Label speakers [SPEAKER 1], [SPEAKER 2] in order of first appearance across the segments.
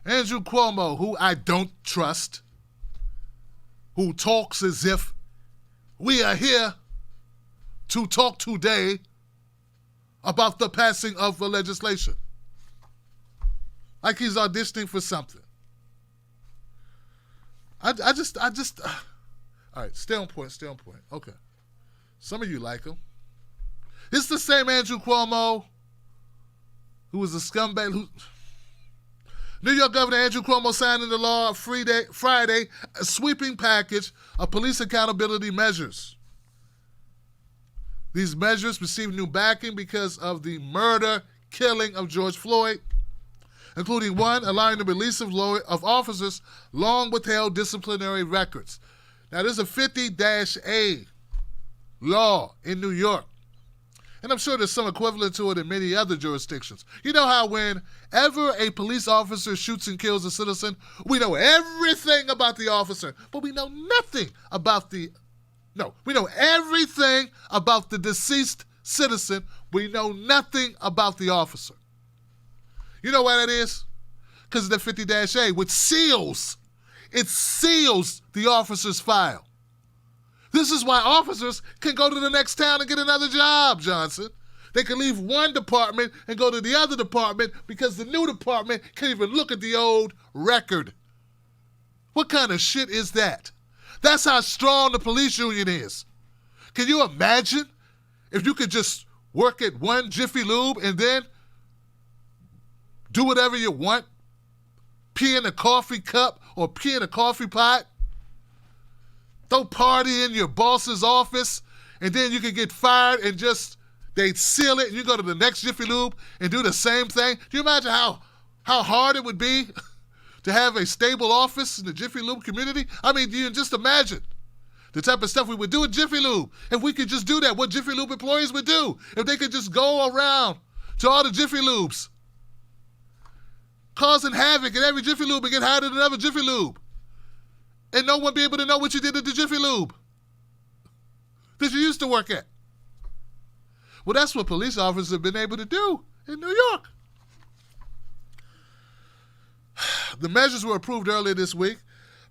[SPEAKER 1] Andrew Cuomo, who I don't trust, who talks as if we are here to talk today about the passing of the legislation. Like he's auditioning for something. I just, all right, stay on point. Okay. Some of you like him. It's the same Andrew Cuomo who was a scumbag. New York Governor Andrew Cuomo signed into law Friday a sweeping package of police accountability measures. These measures received new backing because of the killing of George Floyd, including one allowing the release of officers' long withheld disciplinary records. Now, there's a 50-A law in New York, and I'm sure there's some equivalent to it in many other jurisdictions. You know how whenever a police officer shoots and kills a citizen, we know everything about the officer, but we know nothing about we know everything about the deceased citizen. We know nothing about the officer. You know why that is? Because of the 50-A, which seals the officer's file. This is why officers can go to the next town and get another job, Johnson. They can leave one department and go to the other department because the new department can't even look at the old record. What kind of shit is that? That's how strong the police union is. Can you imagine if you could just work at one Jiffy Lube and then do whatever you want? Pee in a coffee cup or pee in a coffee pot? Throw party in your boss's office, and then you can get fired and they'd seal it, and you go to the next Jiffy Lube and do the same thing. Do you imagine how hard it would be to have a stable office in the Jiffy Lube community? I mean, you can just imagine the type of stuff we would do at Jiffy Lube if we could just do that, what Jiffy Lube employees would do if they could just go around to all the Jiffy Lubes, causing havoc in every Jiffy Lube and get hired at another Jiffy Lube. And no one be able to know what you did at the Jiffy Lube that you used to work at. Well, that's what police officers have been able to do in New York. The measures were approved earlier this week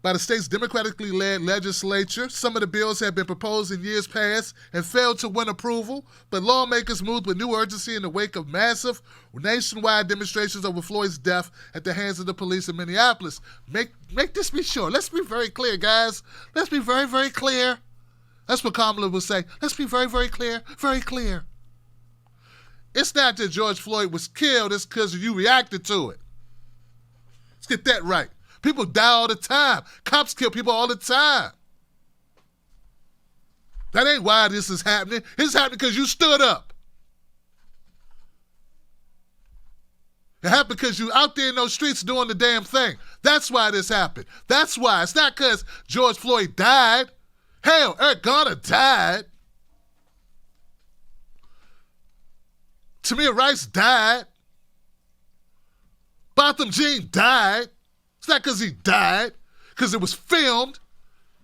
[SPEAKER 1] by the state's democratically led legislature. Some of the bills had been proposed in years past and failed to win approval, but lawmakers moved with new urgency in the wake of massive nationwide demonstrations over Floyd's death at the hands of the police in Minneapolis. Make this be sure. Let's be very clear, guys. Let's be very, very clear. That's what Kamala would say. Let's be very, very clear. Very clear. It's not that George Floyd was killed. It's because you reacted to it. Let's get that right. People die all the time. Cops kill people all the time. That ain't why this is happening. It's happening because you stood up. It happened because you out there in those streets doing the damn thing. That's why this happened. That's why. It's not because George Floyd died. Hell, Eric Garner died. Tamir Rice died. Botham Jean died. It's not because he died, because it was filmed.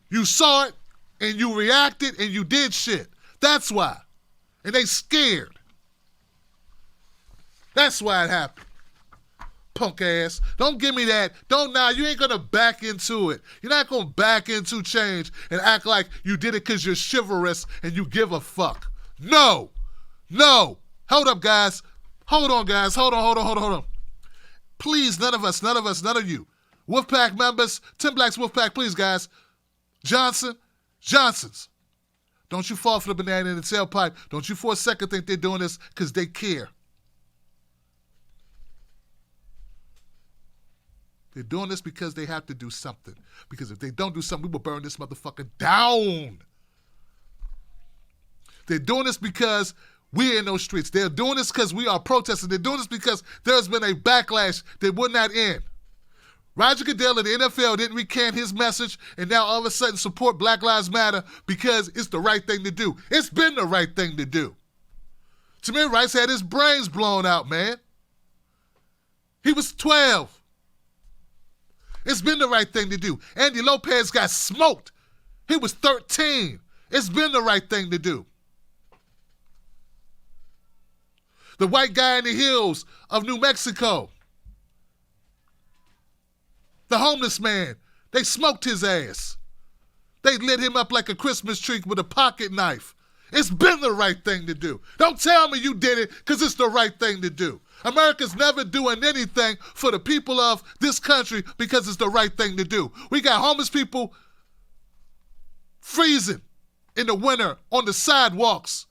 [SPEAKER 1] You saw it, and you reacted, and you did shit. That's why. And they scared. That's why it happened. Punk ass. Don't give me that. You ain't going to back into it. You're not going to back into change and act like you did it because you're chivalrous and you give a fuck. No. Hold up, guys. Hold on, guys. Hold on. Please, none of you. Wolfpack members, Tim Black's Wolfpack, please, guys. Johnsons. Don't you fall for the banana in the tailpipe. Don't you for a second think they're doing this because they care. They're doing this because they have to do something. Because if they don't do something, we will burn this motherfucker down. They're doing this because we're in those streets. They're doing this because we are protesting. They're doing this because there's been a backlash that would not end. Roger Goodell of the NFL didn't recant his message and now all of a sudden support Black Lives Matter because it's the right thing to do. It's been the right thing to do. Tamir Rice had his brains blown out, man. He was 12. It's been the right thing to do. Andy Lopez got smoked. He was 13. It's been the right thing to do. The white guy in the hills of New Mexico, The homeless man, they smoked his ass. They lit him up like a Christmas tree with a pocket knife. It's been the right thing to do. Don't tell me you did it because it's the right thing to do. America's never doing anything for the people of this country because it's the right thing to do. We got homeless people freezing in the winter on the sidewalks.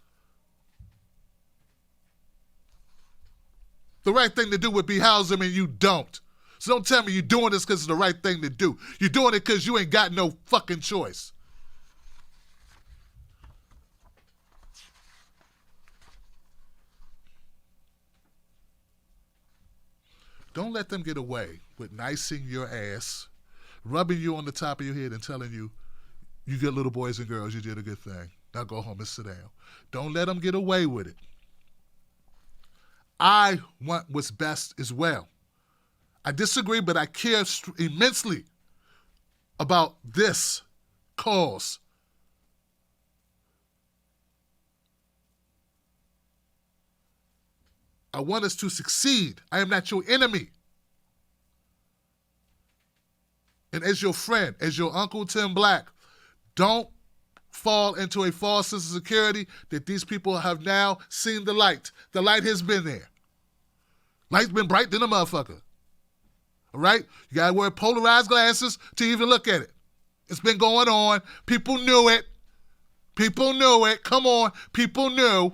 [SPEAKER 1] The right thing to do would be house them, and you don't. So don't tell me you're doing this because it's the right thing to do. You're doing it because you ain't got no fucking choice. Don't let them get away with nicing your ass, rubbing you on the top of your head and telling you, you good little boys and girls, you did a good thing. Now go home and sit down. Don't let them get away with it. I want what's best as well. I disagree, but I care immensely about this cause. I want us to succeed. I am not your enemy. And as your friend, as your Uncle Tim Black, don't fall into a false sense of security that these people have now seen the light. The light has been there. Light's been bright than a motherfucker. All right? You got to wear polarized glasses to even look at it. It's been going on. People knew it. People knew it. Come on. People knew.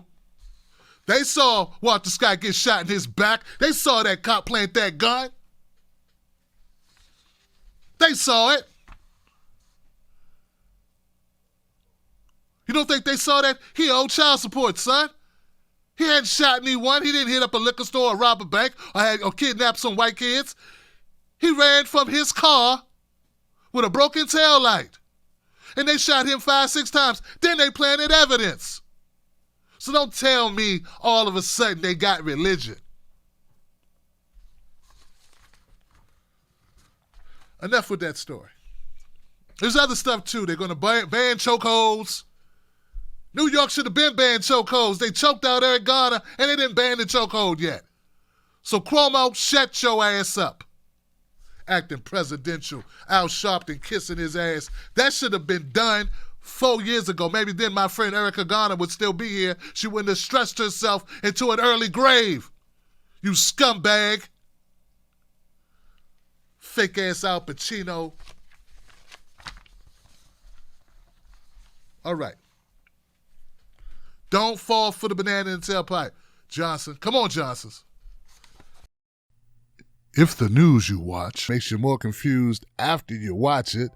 [SPEAKER 1] They saw Walter Scott get shot in his back. They saw that cop plant that gun. They saw it. You don't think they saw that? He owed child support, son. He hadn't shot anyone. He didn't hit up a liquor store or rob a bank or kidnap some white kids. He ran from his car with a broken tail light. And they shot him 5-6 times. Then they planted evidence. So don't tell me all of a sudden they got religion. Enough with that story. There's other stuff too. They're going to ban chokeholds. New York should have been banned chokeholds. They choked out Eric Garner and they didn't ban the chokehold yet. So Cuomo, shut your ass up. Acting presidential. Al Sharpton kissing his ass. That should have been done 4 years ago. Maybe then my friend Erica Garner would still be here. She wouldn't have stretched herself into an early grave. You scumbag. Fake ass Al Pacino. All right. Don't fall for the banana in the tailpipe. Johnson. Come on, Johnsons. If the news you watch makes you more confused after you watch it,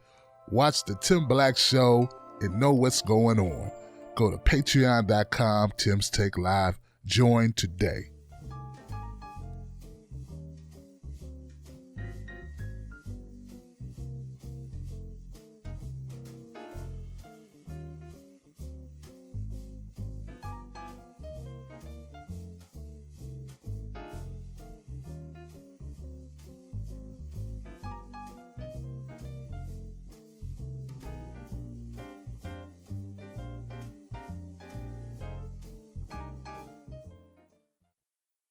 [SPEAKER 1] watch the Tim Black Show and know what's going on. Go to patreon.com, Tim's Take Live. Join today.